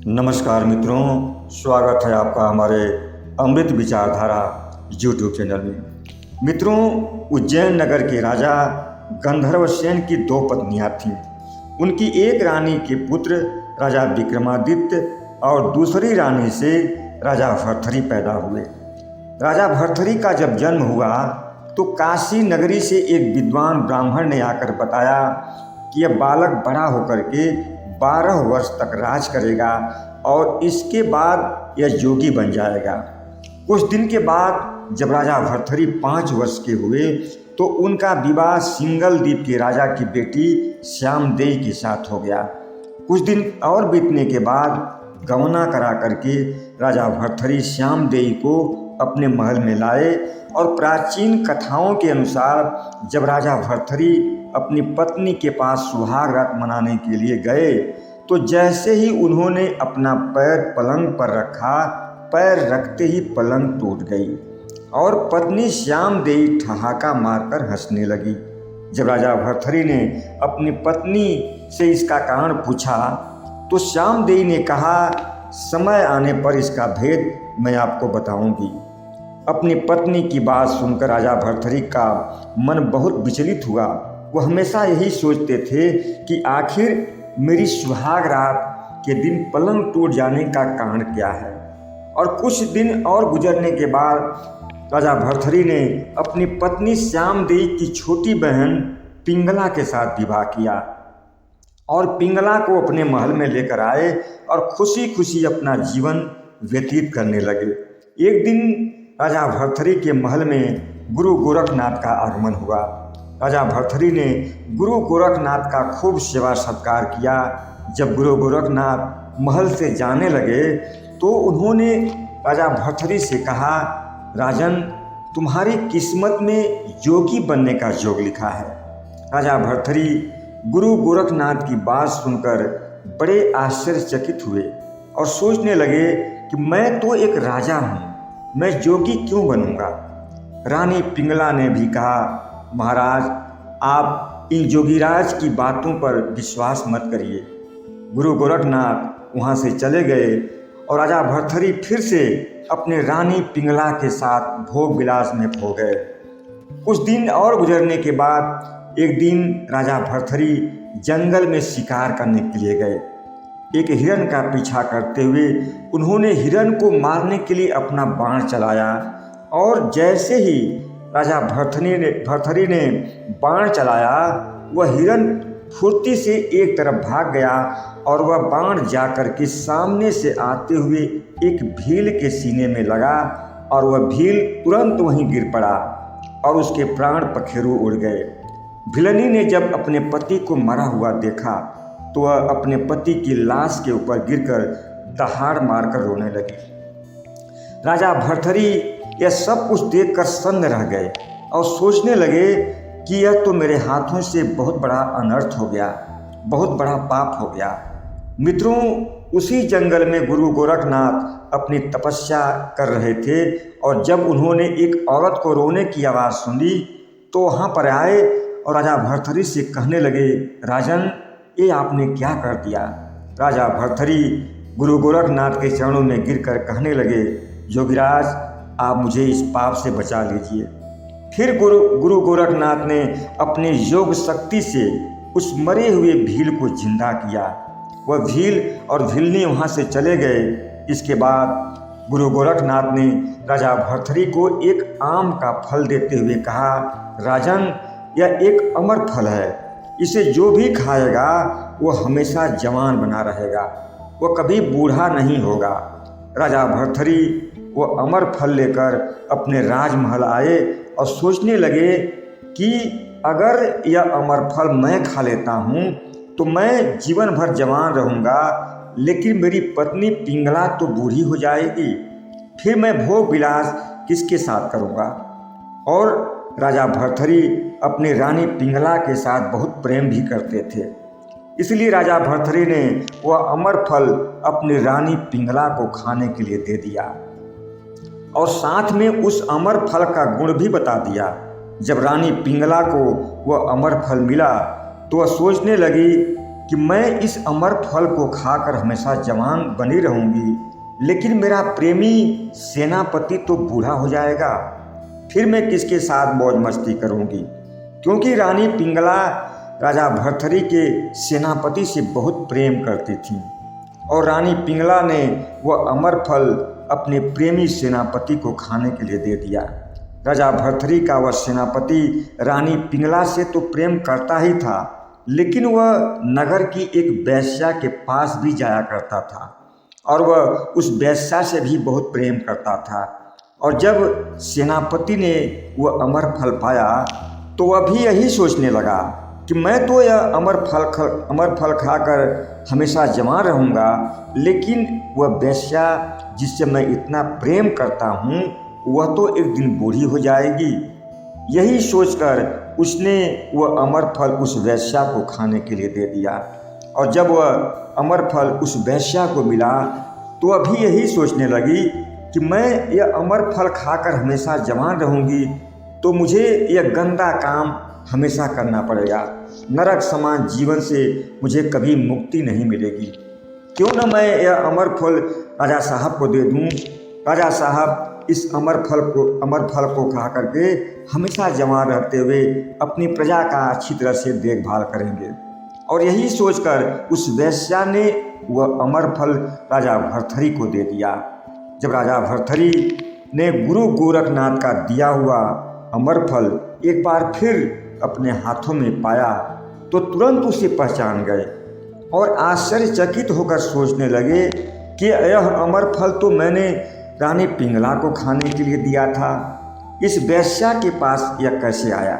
नमस्कार मित्रों, स्वागत है आपका हमारे अमृत विचारधारा यूट्यूब चैनल में। मित्रों, उज्जैन नगर के राजा गंधर्वसेन की 2 पत्नियां थीं। उनकी एक रानी के पुत्र राजा विक्रमादित्य और दूसरी रानी से राजा भर्तृहरि पैदा हुए। राजा भर्तृहरि का जब जन्म हुआ तो काशी नगरी से एक विद्वान ब्राह्मण ने आकर बताया कि यह बालक बड़ा होकर के 12 वर्ष तक राज करेगा और इसके बाद यह योगी बन जाएगा। कुछ दिन के बाद जब राजा भर्तृहरि 5 वर्ष के हुए तो उनका विवाह सिंगल द्वीप के राजा की बेटी श्यामदेई के साथ हो गया। कुछ दिन और बीतने के बाद गमना करा करके राजा भर्तृहरि श्यामदेई को अपने महल में लाए और प्राचीन कथाओं के अनुसार जब राजा भर्तृहरि अपनी पत्नी के पास सुहाग रात मनाने के लिए गए तो जैसे ही उन्होंने अपना पैर पलंग पर रखा, पैर रखते ही पलंग टूट गई और पत्नी श्यामदेई ठहाका मारकर हंसने लगी। जब राजा भर्तृहरि ने अपनी पत्नी से इसका कारण पूछा तो श्यामदेई ने कहा, समय आने पर इसका भेद मैं आपको बताऊंगी। अपनी पत्नी की बात सुनकर राजा भर्तृहरि का मन बहुत विचलित हुआ। वो हमेशा यही सोचते थे कि आखिर मेरी सुहाग रात के दिन पलंग टूट जाने का कारण क्या है। और कुछ दिन और गुजरने के बाद राजा भर्तृहरि ने अपनी पत्नी श्यामदेई की छोटी बहन पिंगला के साथ विवाह किया और पिंगला को अपने महल में लेकर आए और खुशी खुशी अपना जीवन व्यतीत करने लगे। एक दिन राजा भर्तृहरि के महल में गुरु गोरखनाथ का आगमन हुआ। राजा भर्तृहरि ने गुरु गोरखनाथ का खूब सेवा सत्कार किया। जब गुरु गोरखनाथ महल से जाने लगे तो उन्होंने राजा भर्तृहरि से कहा, राजन, तुम्हारी किस्मत में योगी बनने का योग लिखा है। राजा भर्तृहरि गुरु गोरखनाथ की बात सुनकर बड़े आश्चर्यचकित हुए और सोचने लगे कि मैं तो एक राजा हूँ, मैं योगी क्यों बनूंगा। रानी पिंगला ने भी कहा, महाराज, आप इन जोगीराज की बातों पर विश्वास मत करिए। गुरु गोरखनाथ वहाँ से चले गए और राजा भर्तृहरि फिर से अपने रानी पिंगला के साथ भोग विलास में खो गए। कुछ दिन और गुजरने के बाद एक दिन राजा भर्तृहरि जंगल में शिकार करने के लिए गए। एक हिरण का पीछा करते हुए उन्होंने हिरण को मारने के लिए अपना बाण चलाया और जैसे ही राजा भर्तृहरि ने बाण चलाया, वह हिरण फुर्ती से एक तरफ भाग गया और वह बाण जाकर के सामने से आते हुए एक भील के सीने में लगा और वह भील तुरंत वहीं गिर पड़ा और उसके प्राण पखेरु उड़ गए। भिलनी ने जब अपने पति को मरा हुआ देखा तो वह अपने पति की लाश के ऊपर गिरकर दहाड़ मारकर रोने लगी। राजा भर्तृहरि यह सब कुछ देखकर सन्न रह गए और सोचने लगे कि यह तो मेरे हाथों से बहुत बड़ा अनर्थ हो गया, बहुत बड़ा पाप हो गया। मित्रों, उसी जंगल में गुरु गोरखनाथ अपनी तपस्या कर रहे थे और जब उन्होंने एक औरत को रोने की आवाज़ सुनी तो वहाँ पर आए और राजा भर्तृहरि से कहने लगे, राजन, ये आपने क्या कर दिया। राजा भर्तृहरि गुरु गोरखनाथ के चरणों में गिरकर कहने लगे, योगीराज, आप मुझे इस पाप से बचा लीजिए। फिर गुरु गोरखनाथ ने अपने योग शक्ति से उस मरे हुए भील को जिंदा किया। वह भील और भिलनी वहाँ से चले गए। इसके बाद गुरु गोरखनाथ ने राजा भर्तृहरि को एक आम का फल देते हुए कहा, राजन, यह एक अमर फल है, इसे जो भी खाएगा वो हमेशा जवान बना रहेगा, वो कभी बूढ़ा नहीं होगा। राजा भर्तृहरि वो अमर फल लेकर अपने राजमहल आए और सोचने लगे कि अगर यह अमर फल मैं खा लेता हूँ तो मैं जीवन भर जवान रहूँगा, लेकिन मेरी पत्नी पिंगला तो बूढ़ी हो जाएगी, फिर मैं भोग विलास किसके साथ करूँगा। और राजा भर्तृहरि अपनी रानी पिंगला के साथ बहुत प्रेम भी करते थे, इसलिए राजा भर्तृहरि ने वह अमर फल अपनी रानी पिंगला को खाने के लिए दे दिया और साथ में उस अमर फल का गुण भी बता दिया। जब रानी पिंगला को वह अमर फल मिला तो वह सोचने लगी कि मैं इस अमर फल को खाकर हमेशा जवान बनी रहूंगी, लेकिन मेरा प्रेमी सेनापति तो बूढ़ा हो जाएगा, फिर मैं किसके साथ मौज मस्ती करूंगी। क्योंकि रानी पिंगला राजा भर्तृहरि के सेनापति से बहुत प्रेम करती थी और रानी पिंगला ने वह अमर फल अपने प्रेमी सेनापति को खाने के लिए दे दिया। राजा भर्तृहरि का वह सेनापति रानी पिंगला से तो प्रेम करता ही था, लेकिन वह नगर की एक वेश्या के पास भी जाया करता था और वह उस वेश्या से भी बहुत प्रेम करता था। और जब सेनापति ने वह अमर फल पाया तो वह भी यही सोचने लगा कि मैं तो यह अमर फल खाकर हमेशा जवान रहूँगा, लेकिन वह वेश्या जिससे मैं इतना प्रेम करता हूँ वह तो एक दिन बूढ़ी हो जाएगी। यही सोचकर उसने वह अमर फल उस वेश्या को खाने के लिए दे दिया। और जब वह अमर फल उस वेश्या को मिला तो वह भी यही सोचने लगी कि मैं यह अमर फल खाकर हमेशा जवान रहूँगी, तो मुझे यह गंदा काम हमेशा करना पड़ेगा। नरक समान जीवन से मुझे कभी मुक्ति नहीं मिलेगी। क्यों न मैं यह अमर फल राजा साहब को दे दूँ। राजा साहब इस अमर फल को खा करके हमेशा जवान रहते हुए अपनी प्रजा का अच्छी तरह से देखभाल करेंगे। और यही सोचकर उस वेश्या ने वह अमर फल राजा भर्तृहरि को दे दिया। जब राजा भर्तृहरि ने गुरु गोरखनाथ का दिया हुआ अमर फल एक बार फिर अपने हाथों में पाया तो तुरंत उसे पहचान गए और आश्चर्यचकित होकर सोचने लगे कि यह अमर फल तो मैंने रानी पिंगला को खाने के लिए दिया था, इस वेश्या के पास यह कैसे आया।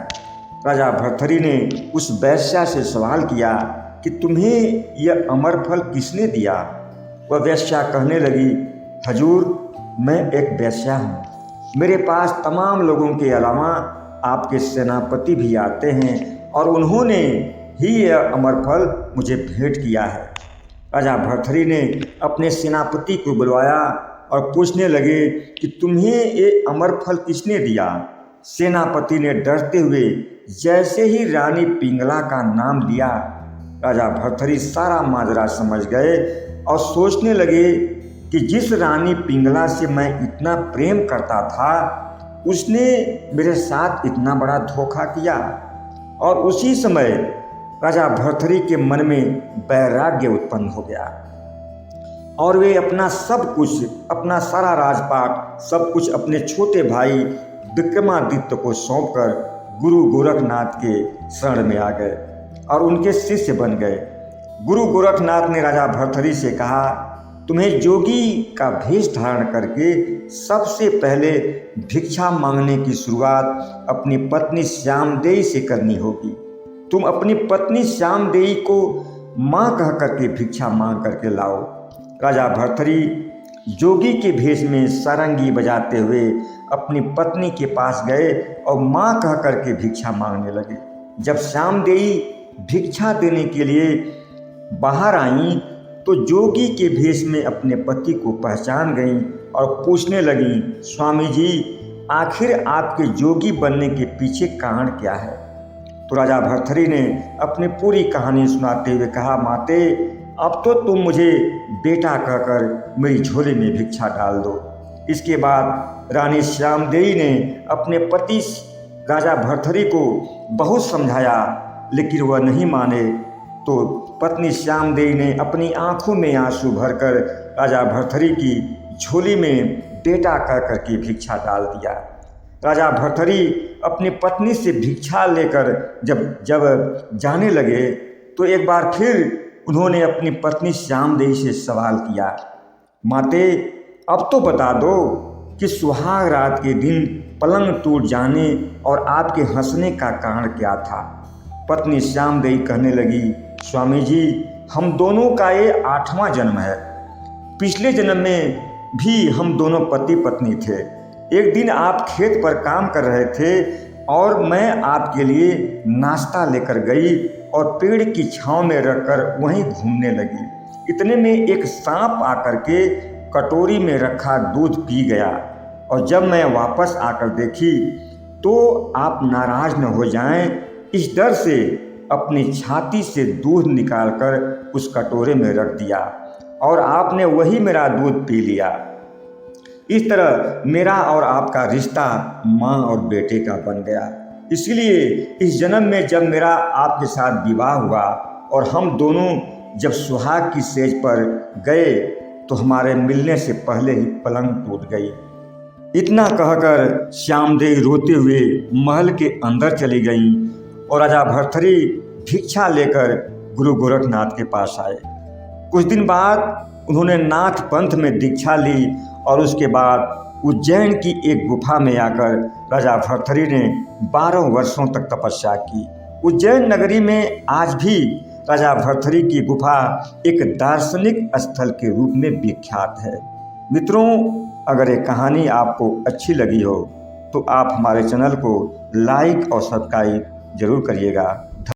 राजा भर्तृहरि ने उस वेश्या से सवाल किया कि तुम्हें यह अमर फल किसने दिया। वह वेश्या कहने लगी, हजूर मैं एक वेश्या हूँ, मेरे पास तमाम लोगों के अलावा आपके सेनापति भी आते हैं और उन्होंने ही यह अमर फल मुझे भेंट किया है। राजा भर्तृहरि ने अपने सेनापति को बुलवाया और पूछने लगे कि तुम्हें ये अमर फल किसने दिया। सेनापति ने डरते हुए जैसे ही रानी पिंगला का नाम लिया, राजा भर्तृहरि सारा माजरा समझ गए और सोचने लगे कि जिस रानी पिंगला से मैं इतना प्रेम करता था उसने मेरे साथ इतना बड़ा धोखा किया। और उसी समय राजा भर्तृहरि के मन में वैराग्य उत्पन्न हो गया और वे अपना सब कुछ, अपना सारा राजपाट सब कुछ अपने छोटे भाई विक्रमादित्य को सौंपकर गुरु गोरखनाथ के शरण में आ गए और उनके शिष्य बन गए। गुरु गोरखनाथ ने राजा भर्तृहरि से कहा, तुम्हें जोगी का भेष धारण करके सबसे पहले भिक्षा मांगने की शुरुआत अपनी पत्नी श्यामदेई से करनी होगी। तुम अपनी पत्नी श्यामदेई को माँ कह करके भिक्षा मांग करके लाओ। राजा भर्तृहरि जोगी के भेष में सारंगी बजाते हुए अपनी पत्नी के पास गए और माँ कह करके भिक्षा मांगने लगे। जब श्यामदेई भिक्षा देने के लिए बाहर आईं तो जोगी के भेष में अपने पति को पहचान गईं और पूछने लगीं, स्वामी जी आखिर आपके जोगी बनने के पीछे कारण क्या है। तो राजा भर्तृहरि ने अपनी पूरी कहानी सुनाते हुए कहा, माते अब तो तुम मुझे बेटा कहकर मेरी झोले में भिक्षा डाल दो। इसके बाद रानी श्यामदेई ने अपने पति राजा भर्तृहरि को बहुत समझाया, लेकिन वह नहीं माने। तो पत्नी श्यामदेई ने अपनी आंखों में आंसू भरकर राजा भर्तृहरि की झोली में बेटा कह करके भिक्षा डाल दिया। राजा भर्तृहरि अपनी पत्नी से भिक्षा लेकर जब जाने लगे तो एक बार फिर उन्होंने अपनी पत्नी श्यामदेई से सवाल किया, माते अब तो बता दो कि सुहाग रात के दिन पलंग टूट जाने और आपके हंसने का कारण क्या था। पत्नी श्यामदेई कहने लगी, स्वामी जी हम दोनों का ये 8वां जन्म है। पिछले जन्म में भी हम दोनों पति पत्नी थे। एक दिन आप खेत पर काम कर रहे थे और मैं आपके लिए नाश्ता लेकर गई और पेड़ की छांव में रखकर वहीं घूमने लगी। इतने में एक सांप आकर के कटोरी में रखा दूध पी गया और जब मैं वापस आकर देखी तो आप नाराज न हो जाएं, इस डर से अपनी छाती से दूध निकालकर उस कटोरे में रख दिया और आपने वही मेरा दूध पी लिया। इस तरह मेरा और आपका रिश्ता माँ और बेटे का बन गया। इसलिए इस जन्म में जब मेरा आपके साथ विवाह हुआ और हम दोनों जब सुहाग की सेज पर गए तो हमारे मिलने से पहले ही पलंग टूट गई। इतना कहकर श्यामदेवी रोते हुए महल के अंदर चली गईं और राजा भर्तृहरि भिक्षा लेकर गुरु गोरखनाथ के पास आए। कुछ दिन बाद उन्होंने नाथ पंथ में दीक्षा ली और उसके बाद उज्जैन की एक गुफा में आकर राजा भर्तृहरि ने 12 वर्षों तक तपस्या की। उज्जैन नगरी में आज भी राजा भर्तृहरि की गुफा एक दार्शनिक स्थल के रूप में विख्यात है। मित्रों, अगर ये कहानी आपको अच्छी लगी हो तो आप हमारे चैनल को लाइक और सब्सक्राइब जरूर करिएगा।